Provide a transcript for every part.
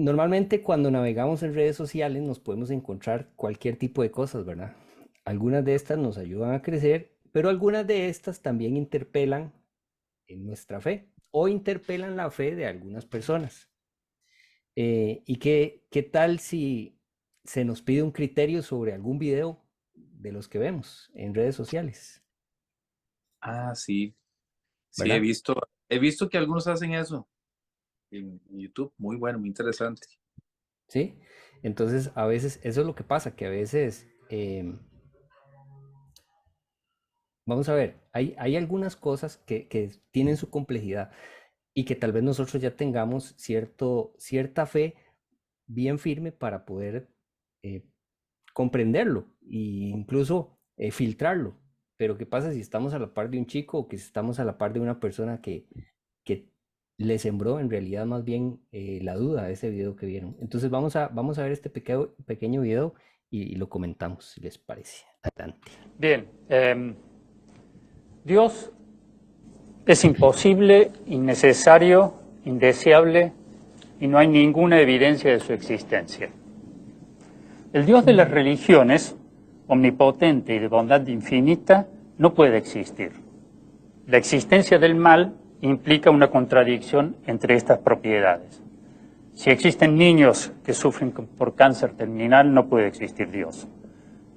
Normalmente cuando navegamos en redes sociales nos podemos encontrar cualquier tipo de cosas, ¿verdad? Algunas de estas nos ayudan a crecer, pero algunas de estas también interpelan en nuestra fe o interpelan la fe de algunas personas. ¿Y qué tal si se nos pide un criterio sobre algún video de los que vemos en redes sociales, Ah, sí, sí, ¿verdad? he visto que algunos hacen eso en YouTube, muy bueno, muy interesante. ¿Sí? Entonces, a veces, eso es lo que pasa, que a veces, vamos a ver, hay algunas cosas que tienen su complejidad y que tal vez nosotros ya tengamos cierta fe bien firme para poder eh, comprenderlo e incluso filtrarlo. Pero ¿qué pasa si estamos a la par de un chico o que si estamos a la par de una persona que le sembró en realidad más bien la duda a ese video que vieron? Entonces vamos a ver este pequeño video y lo comentamos, si les parece. Adelante. Bien, Dios es imposible, innecesario, indeseable y no hay ninguna evidencia de su existencia. El Dios de las religiones, omnipotente y de bondad infinita, no puede existir. La existencia del mal implica una contradicción entre estas propiedades. Si existen niños que sufren por cáncer terminal, no puede existir Dios.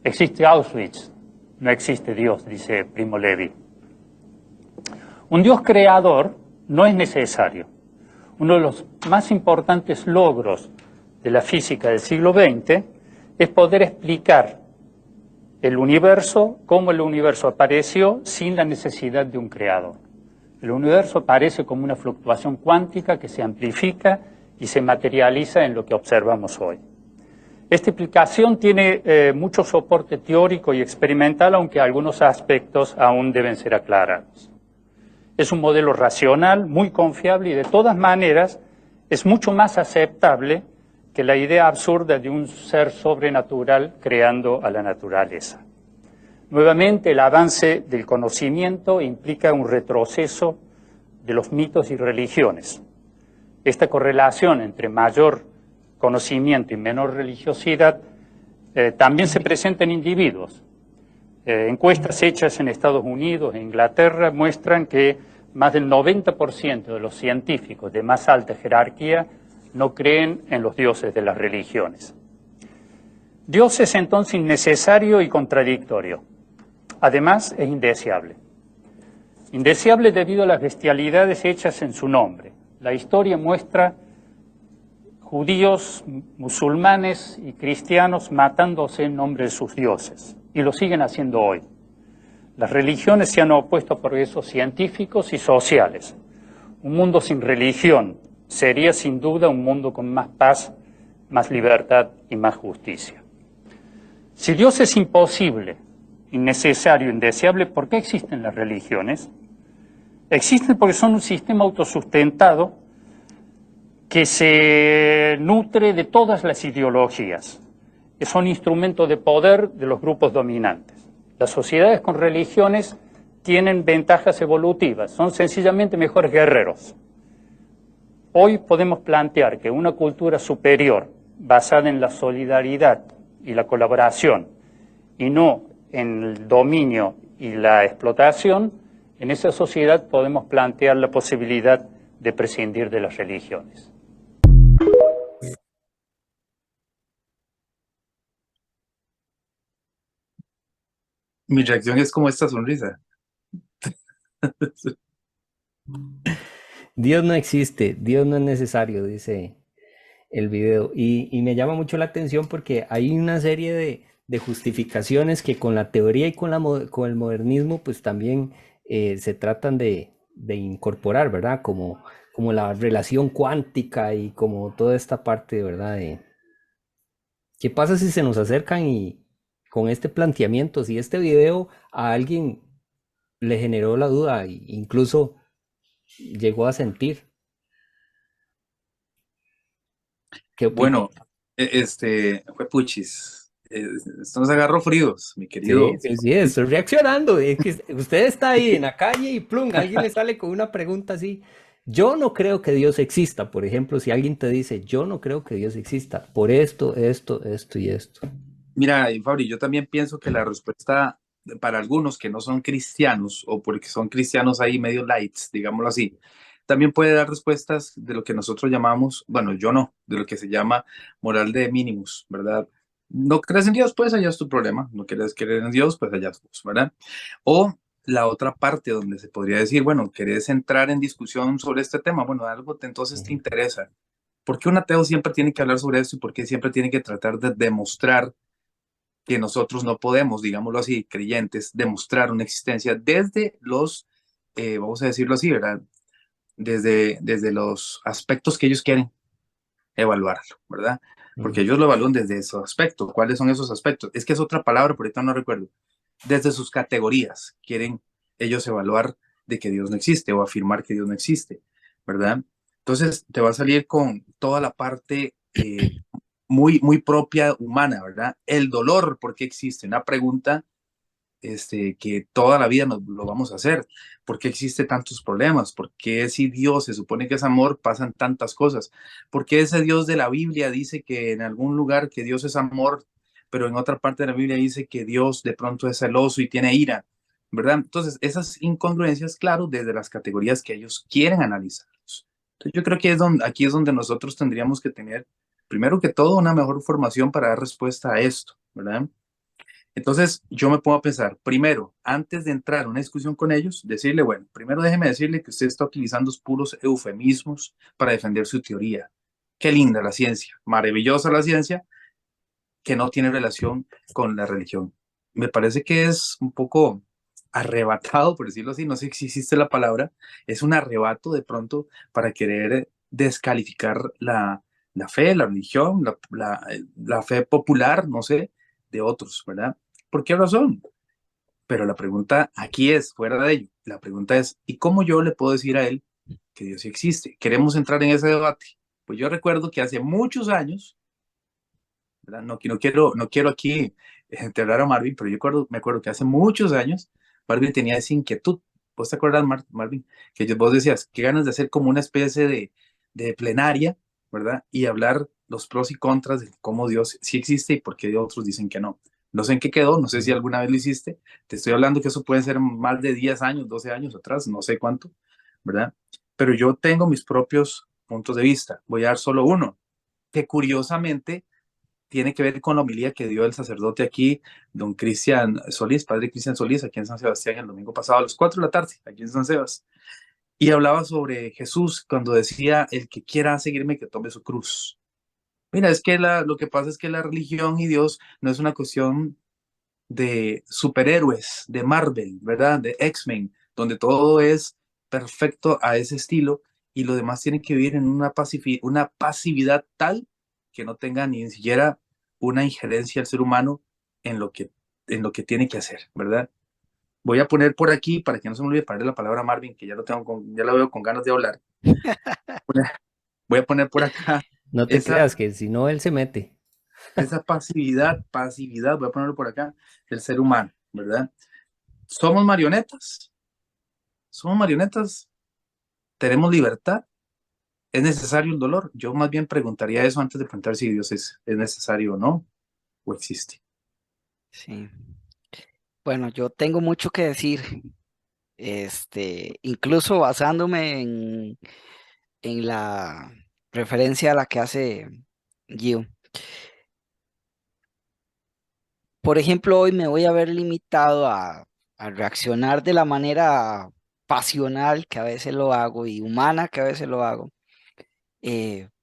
Existe Auschwitz, no existe Dios, dice Primo Levi. Un Dios creador no es necesario. Uno de los más importantes logros de la física del siglo XX es poder explicar el universo, cómo el universo apareció sin la necesidad de un creador. El universo aparece como una fluctuación cuántica que se amplifica y se materializa en lo que observamos hoy. Esta explicación tiene mucho soporte teórico y experimental, aunque algunos aspectos aún deben ser aclarados. Es un modelo racional, muy confiable y de todas maneras es mucho más aceptable que la idea absurda de un ser sobrenatural creando a la naturaleza. Nuevamente, el avance del conocimiento implica un retroceso de los mitos y religiones. Esta correlación entre mayor conocimiento y menor religiosidad también se presenta en individuos. Encuestas hechas en Estados Unidos e Inglaterra muestran que más del 90% de los científicos de más alta jerarquía no creen en los dioses de las religiones. Dios es entonces innecesario y contradictorio. Además, es indeseable. Indeseable debido a las bestialidades hechas en su nombre. La historia muestra judíos, musulmanes y cristianos matándose en nombre de sus dioses, y lo siguen haciendo hoy. Las religiones se han opuesto a progresos científicos y sociales. Un mundo sin religión sería sin duda un mundo con más paz, más libertad y más justicia. Si Dios es imposible, innecesario, indeseable, ¿por qué existen las religiones? Existen porque son un sistema autosustentado que se nutre de todas las ideologías. Son instrumentos de poder de los grupos dominantes. Las sociedades con religiones tienen ventajas evolutivas, son sencillamente mejores guerreros. Hoy podemos plantear que una cultura superior, basada en la solidaridad y la colaboración, y no en el dominio y la explotación, en esa sociedad podemos plantear la posibilidad de prescindir de las religiones. Mi reacción es como esta sonrisa. Dios no existe, Dios no es necesario, dice el video. Y me llama mucho la atención porque hay una serie de justificaciones que con la teoría y con el modernismo pues también se tratan de incorporar, ¿verdad? Como la relación cuántica y como toda esta parte, ¿verdad? ¿Qué pasa si se nos acercan y con este planteamiento, si este video a alguien le generó la duda e incluso llegó a sentir? ¿Qué opina? Bueno, fue puchis. Esto nos agarró fríos, mi Sí, querido. sí, sí, estoy reaccionando. Es que usted está ahí en la calle y plum, alguien le sale con una pregunta así. Yo no creo que Dios exista. Por ejemplo, si alguien te dice, yo no creo que Dios exista, por esto y esto. Mira, y Fabri, yo también pienso que la respuesta para algunos que no son cristianos o porque son cristianos ahí medio lights, digámoslo así, también puede dar respuestas de lo que nosotros llamamos, bueno, yo no, de lo que se llama moral de mínimos, ¿verdad? No crees en Dios, pues allá es tu problema. No quieres creer en Dios, pues allá es vos, ¿verdad? O la otra parte donde se podría decir, bueno, querés entrar en discusión sobre este tema, bueno, algo entonces te interesa. ¿Por qué un ateo siempre tiene que hablar sobre esto y por qué siempre tiene que tratar de demostrar que nosotros no podemos, digámoslo así, creyentes, demostrar una existencia desde los, vamos a decirlo así, ¿verdad? Desde los aspectos que ellos quieren evaluarlo, ¿verdad? Porque Ujú. ellos lo evalúan desde esos aspectos. ¿Cuáles son esos aspectos? Es que es otra palabra, pero ahorita no recuerdo. Desde sus categorías quieren ellos evaluar de que Dios no existe o afirmar que Dios no existe, ¿verdad? Entonces te va a salir con toda la parte muy propia humana, ¿verdad? El dolor, ¿por qué existe? Una pregunta que toda la vida nos lo vamos a hacer. ¿Por qué existe tantos problemas? ¿Por qué si Dios se supone que es amor pasan tantas cosas? ¿Por qué ese Dios de la Biblia dice que en algún lugar que Dios es amor, pero en otra parte de la Biblia dice que Dios de pronto es celoso y tiene ira? ¿Verdad? Entonces, esas incongruencias, claro, desde las categorías que ellos quieren analizarlos. Entonces, yo creo que aquí es donde nosotros tendríamos que tener, primero que todo, una mejor formación para dar respuesta a esto, ¿verdad? Entonces yo me pongo a pensar, primero, antes de entrar a una discusión con ellos, decirle, bueno, primero déjeme decirle que usted está utilizando puros eufemismos para defender su teoría. Qué linda la ciencia, maravillosa la ciencia, que no tiene relación con la religión. Me parece que es un poco arrebatado, por decirlo así, no sé si existe la palabra, es un arrebato de pronto para querer descalificar la fe, la religión, la fe popular, no sé, de otros, ¿verdad? ¿Por qué razón? Pero la pregunta aquí es, fuera de ello, la pregunta es, ¿y cómo yo le puedo decir a él que Dios sí existe? ¿Queremos entrar en ese debate? Pues yo recuerdo que hace muchos años, ¿verdad? No quiero aquí enterrar a Marvin, pero me acuerdo que hace muchos años Marvin tenía esa inquietud. ¿Vos te acuerdas, Marvin? Que vos decías, qué ganas de hacer como una especie de plenaria, ¿verdad? Y hablar los pros y contras de cómo Dios sí existe y por qué otros dicen que no. No sé en qué quedó, no sé si alguna vez lo hiciste. Te estoy hablando que eso puede ser más de 10 años, 12 años atrás, no sé cuánto, ¿verdad? Pero yo tengo mis propios puntos de vista. Voy a dar solo uno, que curiosamente tiene que ver con la homilía que dio el sacerdote aquí, don Cristian Solís, padre Cristian Solís, aquí en San Sebastián el domingo pasado a las 4 de la tarde, aquí en San Sebas. Y hablaba sobre Jesús cuando decía, el que quiera seguirme, que tome su cruz. Mira, es que lo que pasa es que la religión y Dios no es una cuestión de superhéroes, de Marvel, ¿verdad? De X-Men, donde todo es perfecto a ese estilo y los demás tienen que vivir en una pasividad tal que no tenga ni siquiera una injerencia al ser humano en lo que, en lo que tiene que hacer, ¿verdad? Voy a poner por aquí, para que no se me olvide, para la palabra Marvin, que ya la veo con ganas de hablar. Voy a poner por acá No te esa, creas que si no, él se mete. esa pasividad, voy a ponerlo por acá, del ser humano, ¿verdad? Somos marionetas, somos marionetas, tenemos libertad, es necesario el dolor. Yo más bien preguntaría eso antes de preguntar si Dios es necesario o no, o existe. Sí. Bueno, yo tengo mucho que decir, incluso basándome en la referencia a la que hace Gio. Por ejemplo, hoy me voy a ver limitado a reaccionar de la manera pasional que a veces lo hago y humana que a veces lo hago,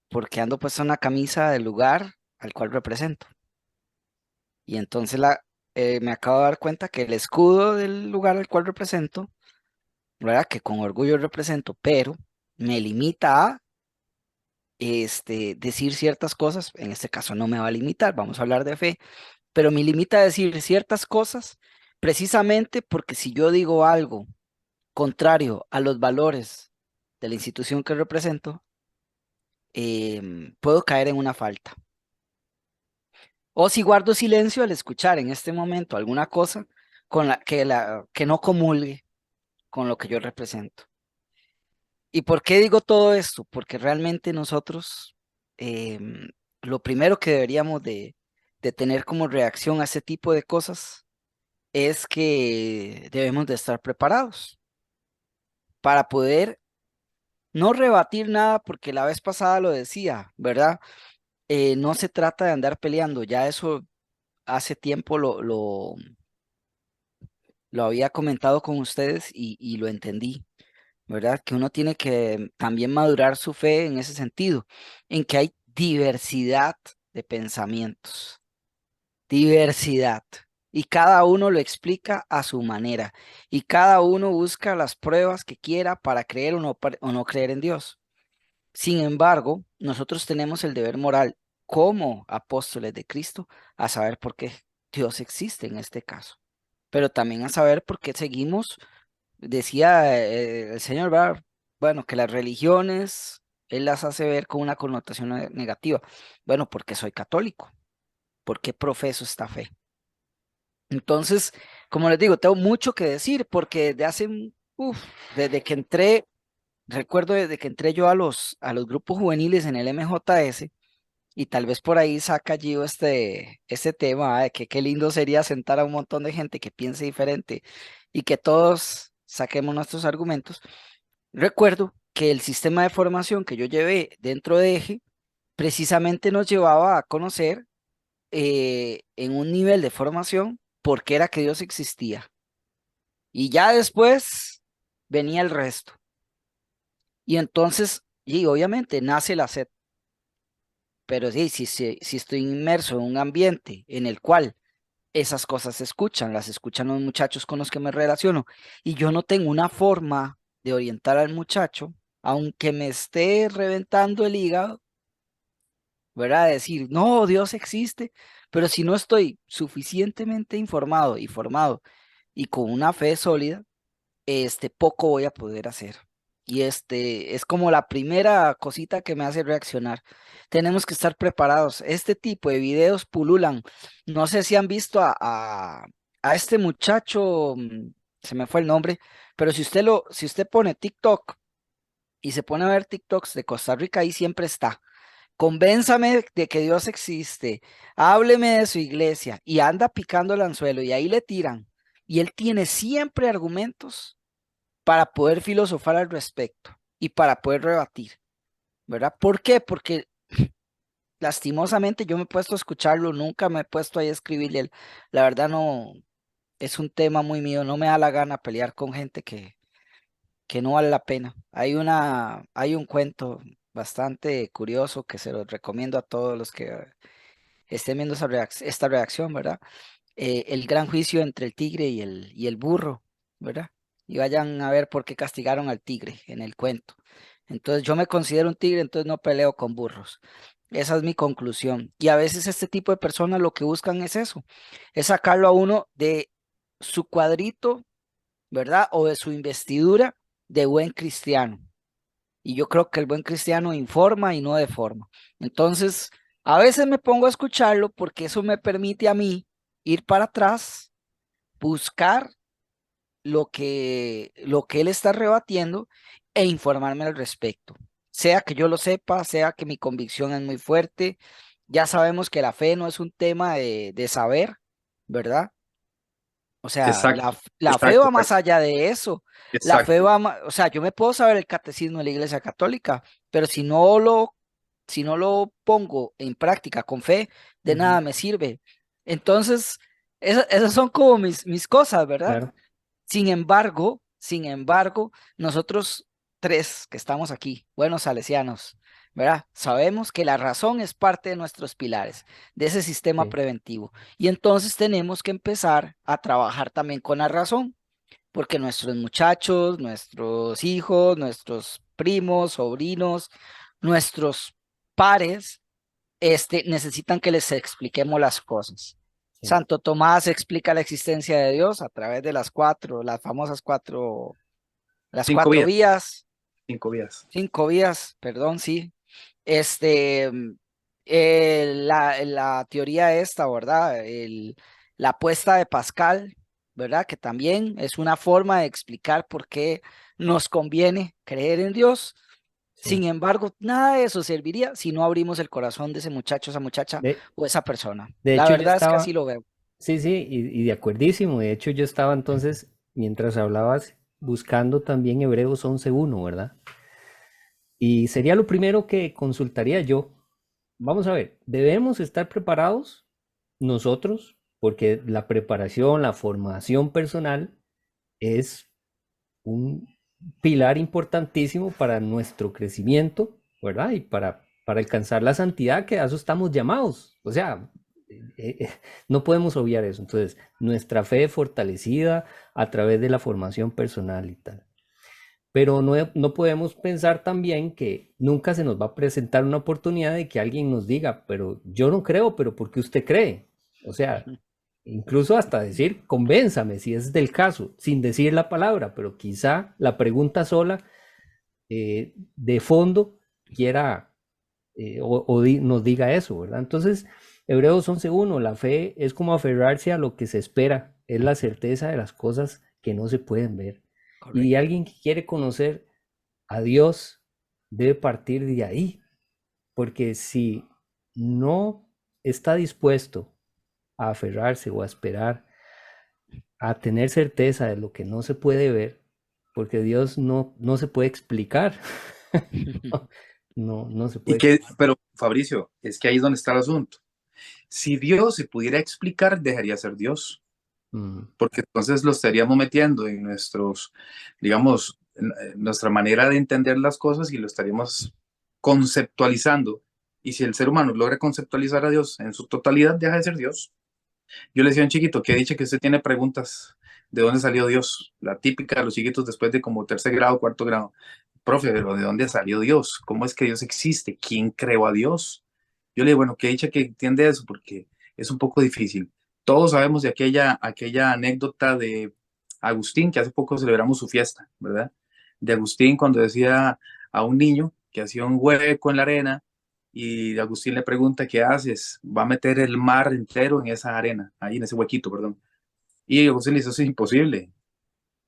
porque ando puesto una camisa del lugar al cual represento. Y entonces me acabo de dar cuenta que el escudo del lugar al cual represento, ¿verdad? Que con orgullo represento, pero me limita a decir ciertas cosas. En este caso no me va a limitar, vamos a hablar de fe, pero me limita a decir ciertas cosas precisamente porque si yo digo algo contrario a los valores de la institución que represento, puedo caer en una falta. O si guardo silencio al escuchar en este momento alguna cosa con que no comulgue con lo que yo represento. ¿Y por qué digo todo esto? Porque realmente nosotros, lo primero que deberíamos de tener como reacción a este tipo de cosas es que debemos de estar preparados para poder no rebatir nada, porque la vez pasada lo decía, ¿verdad? No se trata de andar peleando, ya eso hace tiempo lo había comentado con ustedes y lo entendí, ¿verdad? Que uno tiene que también madurar su fe en ese sentido, en que hay diversidad de pensamientos, diversidad. Y cada uno lo explica a su manera. Y cada uno busca las pruebas que quiera para creer o no creer en Dios. Sin embargo, nosotros tenemos el deber moral como apóstoles de Cristo a saber por qué Dios existe en este caso, pero también a saber por qué seguimos, decía el Señor, ¿verdad? Bueno, que las religiones, Él las hace ver con una connotación negativa. Bueno, porque soy católico, porque profeso esta fe. Entonces, como les digo, tengo mucho que decir porque desde que entré, recuerdo desde que entré yo a los grupos juveniles en el MJS, y tal vez por ahí saca Gio este tema, de que qué lindo sería sentar a un montón de gente que piense diferente y que todos saquemos nuestros argumentos. Recuerdo que el sistema de formación que yo llevé dentro de EJE precisamente nos llevaba a conocer en un nivel de formación por qué era que Dios existía. Y ya después venía el resto. Y entonces, y obviamente nace la sed. Pero sí, si estoy inmerso en un ambiente en el cual esas cosas se escuchan, las escuchan los muchachos con los que me relaciono, y yo no tengo una forma de orientar al muchacho, aunque me esté reventando el hígado, ¿verdad? Decir, no, Dios existe, pero si no estoy suficientemente informado y formado y con una fe sólida, poco voy a poder hacer. Y es como la primera cosita que me hace reaccionar. Tenemos que estar preparados. Este tipo de videos pululan. No sé si han visto a este muchacho, se me fue el nombre, pero si usted pone TikTok y se pone a ver TikToks de Costa Rica, ahí siempre está. Convénzame de que Dios existe. Hábleme de su iglesia y anda picando el anzuelo y ahí le tiran. Y él tiene siempre argumentos para poder filosofar al respecto y para poder rebatir, ¿verdad? ¿Por qué? Porque lastimosamente yo me he puesto a escucharlo, nunca me he puesto ahí a escribirle. La verdad no, es un tema muy mío, no me da la gana pelear con gente que no vale la pena. Hay un cuento bastante curioso que se lo recomiendo a todos los que estén viendo esta reacción, ¿verdad? El gran juicio entre el tigre y el burro, ¿verdad? Y vayan a ver por qué castigaron al tigre en el cuento. Entonces yo me considero un tigre, entonces no peleo con burros. Esa es mi conclusión. Y a veces este tipo de personas lo que buscan es eso, es sacarlo a uno de su cuadrito, ¿verdad? O de su investidura de buen cristiano. Y yo creo que el buen cristiano informa y no deforma. Entonces, a veces me pongo a escucharlo porque eso me permite a mí ir para atrás, buscar lo que él está rebatiendo e informarme al respecto. Sea que yo lo sepa, sea que mi convicción es muy fuerte. Ya sabemos que la fe no es un tema de saber, ¿verdad? O sea, Exacto, la fe exacto, va más allá de eso. La fe exacto. va más, o sea, yo me puedo saber el catecismo de la Iglesia Católica, pero si no lo pongo en práctica con fe, de Ujú. nada me sirve. Entonces, esas son como mis cosas, ¿verdad? Claro. Sin embargo, nosotros tres que estamos aquí, buenos salesianos, ¿verdad? Sabemos que la razón es parte de nuestros pilares, de ese sistema Sí. preventivo. Y entonces tenemos que empezar a trabajar también con la razón, porque nuestros muchachos, nuestros hijos, nuestros primos, sobrinos, nuestros pares, necesitan que les expliquemos las cosas. Sí. Santo Tomás explica la existencia de Dios a través de las famosas las Cinco cuatro vías, vías, 5 vías. 5 vías, perdón, sí. Este, la teoría esta, ¿verdad? La apuesta de Pascal, ¿verdad? Que también es una forma de explicar por qué nos conviene creer en Dios. Sin Sí. embargo, nada de eso serviría si no abrimos el corazón de ese muchacho, esa muchacha De, o esa persona. de La hecho, yo verdad es que así estaba, lo veo. sí, sí, y de acuerdísimo. De hecho, yo estaba entonces, mientras hablabas, buscando también Hebreos 11:1, ¿verdad? Y sería lo primero que consultaría yo. Vamos a ver, debemos estar preparados nosotros, porque la preparación, la formación personal es un pilar importantísimo para nuestro crecimiento, ¿verdad? Y para alcanzar la santidad, que a eso estamos llamados. O sea, no podemos obviar eso. Entonces, nuestra fe fortalecida a través de la formación personal y tal. Pero no podemos pensar también que nunca se nos va a presentar una oportunidad de que alguien nos diga, pero yo no creo, pero ¿por qué usted cree? O sea, incluso hasta decir, convénzame si es del caso, sin decir la palabra, pero quizá la pregunta sola de fondo quiera nos diga eso, ¿verdad? Entonces, Hebreos 11:1, la fe es como aferrarse a lo que se espera, es la certeza de las cosas que no se pueden ver. Y Correcto. alguien que quiere conocer a Dios debe partir de ahí, porque si no está dispuesto a aferrarse o a esperar, a tener certeza de lo que no se puede ver, porque Dios no se puede explicar, no se Y puede. que, pero Fabricio, es que ahí es donde está el asunto. Si Dios se pudiera explicar, dejaría de ser Dios, Mm, porque entonces lo estaríamos metiendo en nuestros, digamos, en nuestra manera de entender las cosas y lo estaríamos conceptualizando. Y si el ser humano logra conceptualizar a Dios en su totalidad, deja de ser Dios. Yo le decía a un chiquito que dice que usted tiene preguntas de dónde salió Dios, la típica de los chiquitos después de como tercer grado, cuarto grado. Profe, pero ¿de dónde salió Dios? ¿Cómo es que Dios existe? ¿Quién creó a Dios? Yo le digo, bueno, qué dicha que entiende eso, porque es un poco difícil. Todos sabemos de aquella anécdota de Agustín, que hace poco celebramos su fiesta, ¿verdad? De Agustín cuando decía a un niño que hacía un hueco en la arena y Agustín le pregunta, ¿qué haces? Va a meter el mar entero en esa arena, ahí en ese huequito, perdón. Y Agustín le dice, eso es imposible.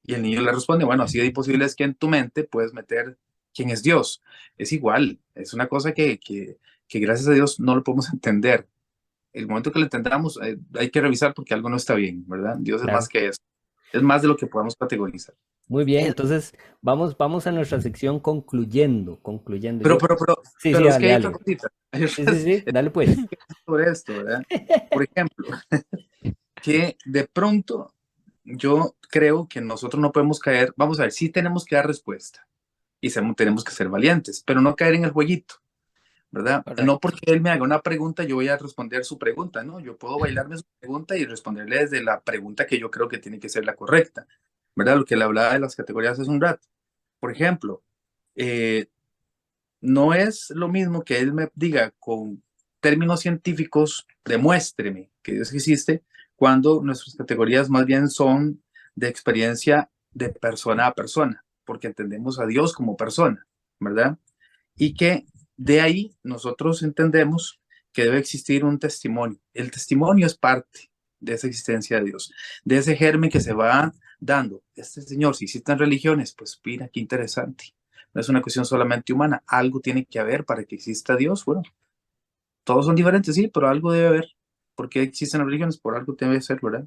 Y el niño le responde, bueno, así de imposible es que en tu mente puedes meter quién es Dios. Es igual, es una cosa que gracias a Dios no lo podemos entender. El momento que lo entendamos, hay que revisar porque algo no está bien, ¿verdad? Dios es más claro. que eso. Es más de lo que podemos categorizar. Muy bien, Es- entonces vamos a nuestra sección concluyendo. Pero, Yo, pero, pero, sí, sí, pero es que dale, hay otra dale. cosita. Hay Sí, sí, otras- sí, dale pues. sobre esto, ¿verdad? Por ejemplo, que de pronto yo creo que nosotros no podemos caer, vamos a ver, sí tenemos que dar respuesta y tenemos que ser valientes, pero no caer en el jueguito, ¿verdad? No Correcto. porque él me haga una pregunta, yo voy a responder su pregunta, ¿no? Yo puedo bailarme su pregunta y responderle desde la pregunta que yo creo que tiene que ser la correcta, ¿verdad? Lo que le hablaba de las categorías hace un rato. Por ejemplo, eh, no es lo mismo que él me diga con términos científicos, demuéstreme que Dios existe, cuando nuestras categorías más bien son de experiencia de persona a persona, porque entendemos a Dios como persona, ¿verdad? Y que de ahí nosotros entendemos que debe existir un testimonio. El testimonio es parte de esa existencia de Dios, de ese germen que se va dando. Este Señor, si existen religiones, pues mira, qué interesante. No es una cuestión solamente humana, algo tiene que haber para que exista Dios. Bueno, todos son diferentes, sí, pero algo debe haber. ¿Por qué existen las religiones? Por algo debe ser, ¿verdad?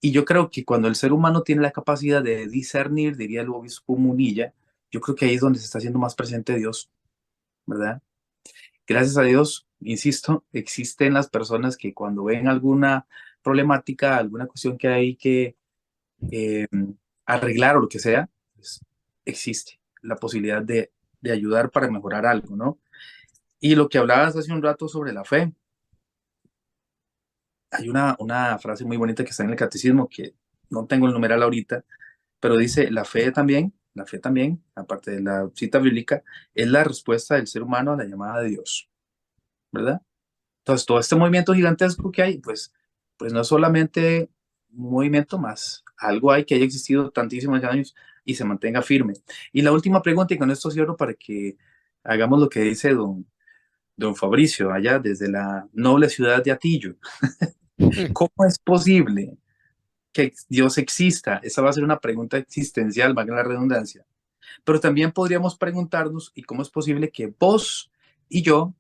Y yo creo que cuando el ser humano tiene la capacidad de discernir, diría el obispo Munilla, yo creo que ahí es donde se está haciendo más presente Dios, ¿verdad? Gracias a Dios, insisto, existen las personas que cuando ven alguna problemática, alguna cuestión que hay que eh, arreglar o lo que sea, pues existe la posibilidad de ayudar para mejorar algo, ¿no? Y lo que hablabas hace un rato sobre la fe, hay una frase muy bonita que está en el catecismo que no tengo el numeral ahorita, pero dice, la fe también, aparte de la cita bíblica, es la respuesta del ser humano a la llamada de Dios, ¿verdad? Entonces, todo este movimiento gigantesco que hay, pues no es solamente un movimiento más, algo hay que haya existido tantísimos años y se mantenga firme. Y la última pregunta, y con esto cierro para que hagamos lo que dice don Fabricio, allá desde la noble ciudad de Atillo. ¿Cómo es posible que Dios exista. Esa va a ser una pregunta existencial, valga la redundancia. Pero también podríamos preguntarnos, ¿y cómo es posible que vos y yo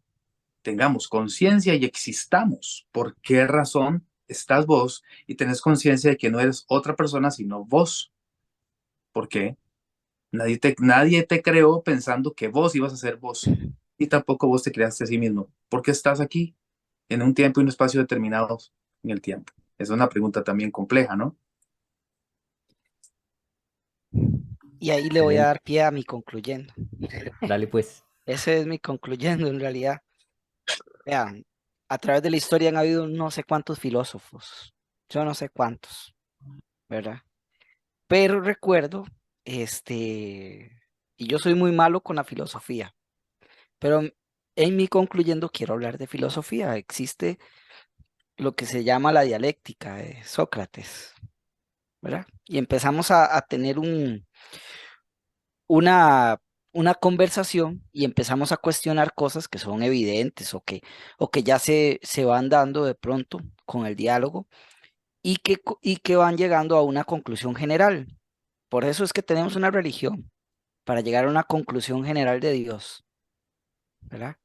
tengamos conciencia y existamos? ¿Por qué razón estás vos y tenés conciencia de que no eres otra persona sino vos? ¿Por qué? Nadie te creó pensando que vos ibas a ser vos y tampoco vos te creaste a sí mismo. ¿Por qué estás aquí en un tiempo y un espacio determinados en el tiempo? Es una pregunta también compleja, ¿no? Y ahí le voy a Excelente. dar pie a mi concluyendo. Dale pues. Ese es mi concluyendo en realidad. Vean, a través de la historia han habido no sé cuántos filósofos, yo no sé cuántos, ¿verdad? Pero recuerdo, y yo soy muy malo con la filosofía, pero en mi concluyendo quiero hablar de filosofía. Existe lo que se llama la dialéctica de Sócrates, ¿verdad? Y empezamos a tener una, una conversación y empezamos a cuestionar cosas que son evidentes o que ya se van dando de pronto con el diálogo y que van llegando a una conclusión general. Por eso es que tenemos una religión, para llegar a una conclusión general de Dios, ¿verdad?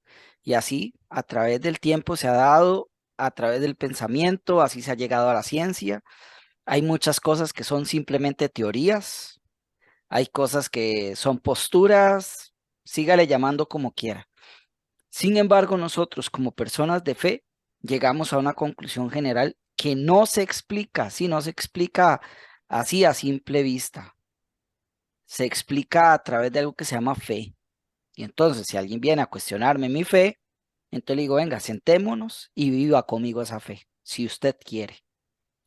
Y así, a través del tiempo se ha dado, a través del pensamiento, así se ha llegado a la ciencia. Hay muchas cosas que son simplemente teorías, hay cosas que son posturas, sígale llamando como quiera. Sin embargo, nosotros como personas de fe llegamos a una conclusión general que no se explica, sí, no se explica así a simple vista, se explica a través de algo que se llama fe. Y entonces, si alguien viene a cuestionarme mi fe, entonces le digo, venga, sentémonos y viva conmigo esa fe, si usted quiere.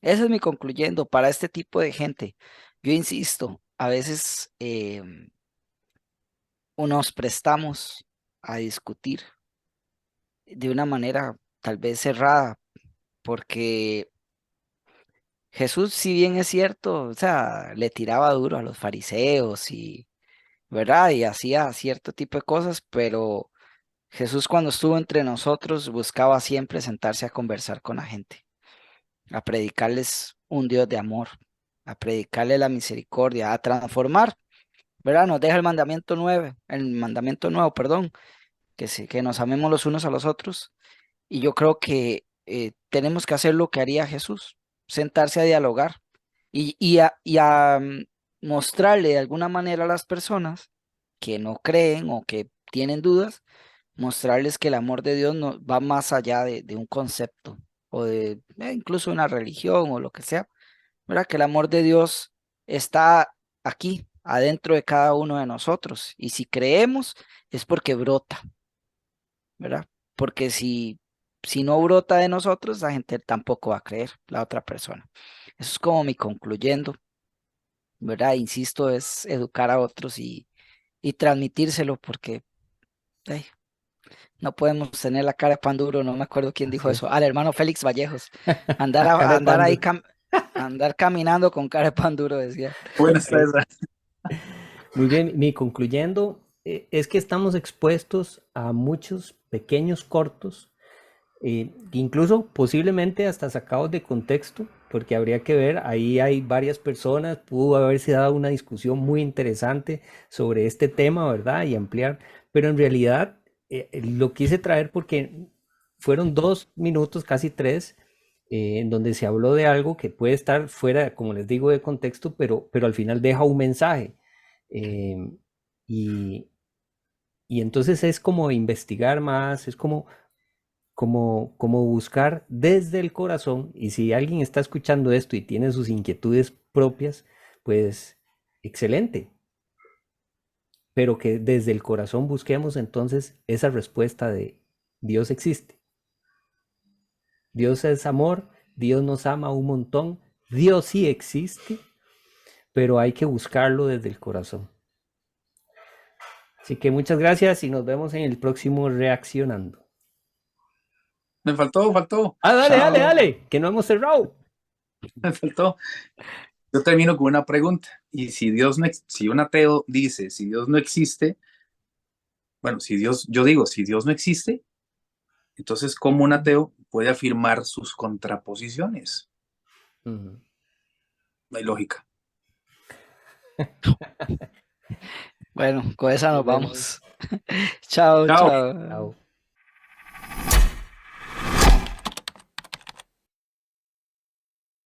Eso es mi concluyendo para este tipo de gente. Yo insisto, a veces nos prestamos a discutir de una manera tal vez cerrada, porque Jesús, si bien es cierto, o sea, le tiraba duro a los fariseos y, ¿verdad? Y hacía cierto tipo de cosas, pero Jesús cuando estuvo entre nosotros buscaba siempre sentarse a conversar con la gente, a predicarles un Dios de amor, a predicarle la misericordia, a transformar, ¿verdad? Nos deja el mandamiento nuevo, perdón, que nos amemos los unos a los otros. Y yo creo que tenemos que hacer lo que haría Jesús, sentarse a dialogar y a mostrarle de alguna manera a las personas que no creen o que tienen dudas, mostrarles que el amor de Dios no, va más allá de un concepto o de incluso una religión o lo que sea, ¿verdad? Que el amor de Dios está aquí, adentro de cada uno de nosotros. Y si creemos es porque brota, ¿verdad? Porque si no brota de nosotros, la gente tampoco va a creer, la otra persona. Eso es como mi concluyendo, ¿verdad? Insisto, es educar a otros y transmitírselo porque ay, no podemos tener la cara de pan duro, no me acuerdo quién dijo Así eso. es. Al hermano Félix Vallejos. Cara de Andar ahí, pando. andar caminando con cara de pan duro, decía. Buena está esa. Muy bien, mi concluyendo es que estamos expuestos a muchos pequeños cortos, incluso posiblemente hasta sacados de contexto, porque habría que ver, ahí hay varias personas, pudo haberse dado una discusión muy interesante sobre este tema, ¿verdad? Y ampliar, pero en realidad lo quise traer porque fueron 2 minutos, casi tres, en donde se habló de algo que puede estar fuera, como les digo, de contexto, pero al final deja un mensaje. Eh, y, y entonces es como investigar más, es como buscar desde el corazón. Y si alguien está escuchando esto y tiene sus inquietudes propias, pues excelente. Pero que desde el corazón busquemos entonces esa respuesta de Dios existe. Dios es amor, Dios nos ama un montón, Dios sí existe, pero hay que buscarlo desde el corazón. Así que muchas gracias y nos vemos en el próximo Reaccionando. Me faltó. Ah, dale, dale, Chao. dale, que no hemos cerrado. Me faltó. Yo termino con una pregunta. Y si Dios no, si un ateo dice, si Dios no existe, bueno, yo digo, si Dios no existe, entonces, ¿cómo un ateo puede afirmar sus contraposiciones? Ujú. No hay lógica. Bueno, con esa nos Nos vemos. vamos. Chao, Chao. chao. Chao.